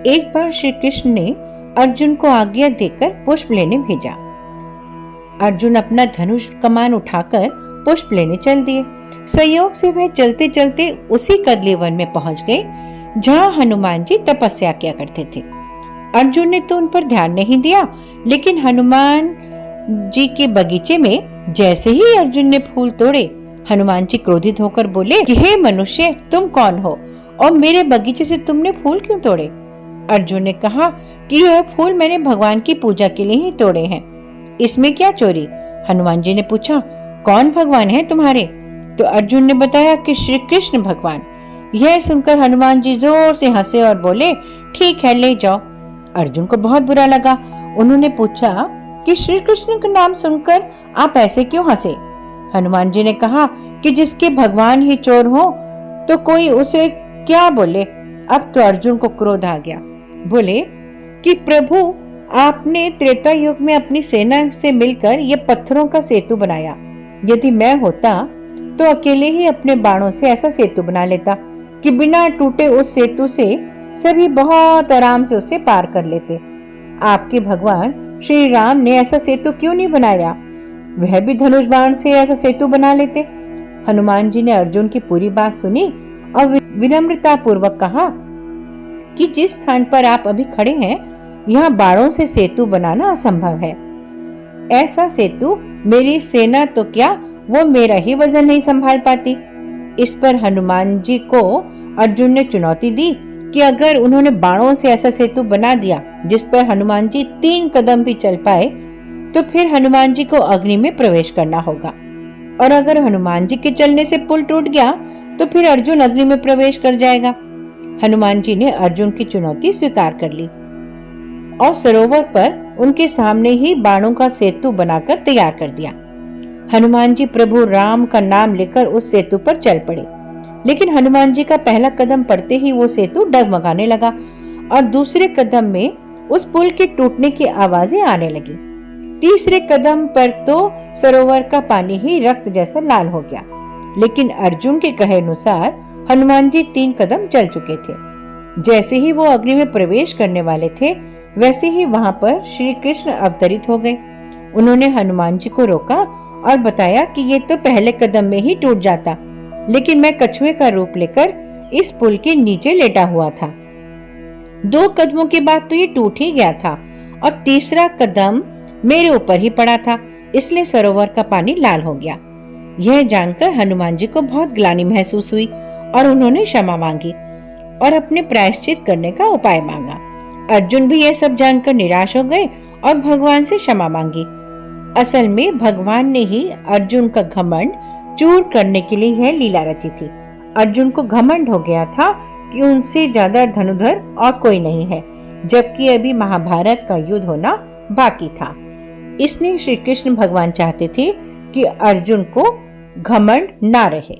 एक बार श्री कृष्ण ने अर्जुन को आज्ञा देकर पुष्प लेने भेजा। अर्जुन अपना धनुष कमान उठाकर पुष्प लेने चल दिए। संयोग से वह चलते चलते उसी कदली वन में पहुंच गए जहां हनुमान जी तपस्या किया करते थे। अर्जुन ने तो उन पर ध्यान नहीं दिया, लेकिन हनुमान जी के बगीचे में जैसे ही अर्जुन ने फूल तोड़े, हनुमान जी क्रोधित होकर बोले कि हे मनुष्य, तुम कौन हो और मेरे बगीचे से तुमने फूल क्यों तोड़े? अर्जुन ने कहा कि यह फूल मैंने भगवान की पूजा के लिए ही तोड़े हैं, इसमें क्या चोरी? हनुमान जी ने पूछा, कौन भगवान है तुम्हारे? तो अर्जुन ने बताया कि श्री कृष्ण भगवान। यह सुनकर हनुमान जी जोर से हंसे और बोले, ठीक है, ले जाओ। अर्जुन को बहुत बुरा लगा। उन्होंने पूछा कि श्री कृष्ण का नाम सुनकर आप ऐसे क्यों हंसे? हनुमान जी ने कहा कि जिसके भगवान ही चोर हो तो कोई उसे क्या बोले। अब तो अर्जुन को क्रोध आ गया। बोले कि प्रभु, आपने त्रेता युग में अपनी सेना से मिलकर ये पत्थरों का सेतु बनाया। यदि मैं होता तो अकेले ही अपने बाणों से ऐसा सेतु बना लेता कि बिना टूटे उस सेतु से सभी बहुत आराम से उसे पार कर लेते। आपके भगवान श्री राम ने ऐसा सेतु क्यों नहीं बनाया? वह भी धनुष बाण से ऐसा सेतु बना लेते। हनुमान जी ने अर्जुन की पूरी बात सुनी और विनम्रता पूर्वक कहा कि जिस स्थान पर आप अभी खड़े हैं, यहाँ बाणों से सेतु बनाना असंभव है। ऐसा सेतु मेरी सेना तो क्या, वो मेरा ही वजन नहीं संभाल पाती। इस पर हनुमान जी को अर्जुन ने चुनौती दी कि अगर उन्होंने बाणों से ऐसा सेतु बना दिया जिस पर हनुमान जी 3 कदम भी चल पाए, तो फिर हनुमान जी को अग्नि में प्रवेश करना होगा, और अगर हनुमान जी के चलने से पुल टूट गया तो फिर अर्जुन अग्नि में प्रवेश कर जाएगा। हनुमान जी ने अर्जुन की चुनौती स्वीकार कर ली और सरोवर पर उनके सामने ही बाणों का सेतु बनाकर तैयार कर दिया। हनुमान जी प्रभु राम का नाम लेकर उस सेतु पर चल पड़े, लेकिन हनुमान जी का पहला कदम पड़ते ही वो सेतु डगमगाने लगा और दूसरे कदम में उस पुल के टूटने की आवाजें आने लगी। तीसरे कदम पर तो सरोवर का पानी ही रक्त जैसा लाल हो गया, लेकिन अर्जुन के कहे अनुसार हनुमान जी 3 कदम चल चुके थे। जैसे ही वो अग्नि में प्रवेश करने वाले थे, वैसे ही वहां पर श्री कृष्ण अवतरित हो गए। उन्होंने हनुमान जी को रोका और बताया कि ये तो पहले कदम में ही टूट जाता, लेकिन मैं कछुए का रूप लेकर इस पुल के नीचे लेटा हुआ था। 2 कदमों के बाद तो ये टूट ही गया था और तीसरा कदम मेरे ऊपर ही पड़ा था, इसलिए सरोवर का पानी लाल हो गया। यह जानकर हनुमान जी को बहुत ग्लानि महसूस हुई और उन्होंने क्षमा मांगी और अपने प्रायश्चित करने का उपाय मांगा। अर्जुन भी यह सब जानकर निराश हो गए और भगवान से क्षमा मांगी। असल में भगवान ने ही अर्जुन का घमंड चूर करने के लिए यह लीला रची थी। अर्जुन को घमंड हो गया था कि उनसे ज्यादा धनुधर और कोई नहीं है, जबकि अभी महाभारत का युद्ध होना बाकी था। इसलिए श्री कृष्ण भगवान चाहते थे कि अर्जुन को घमंड ना रहे।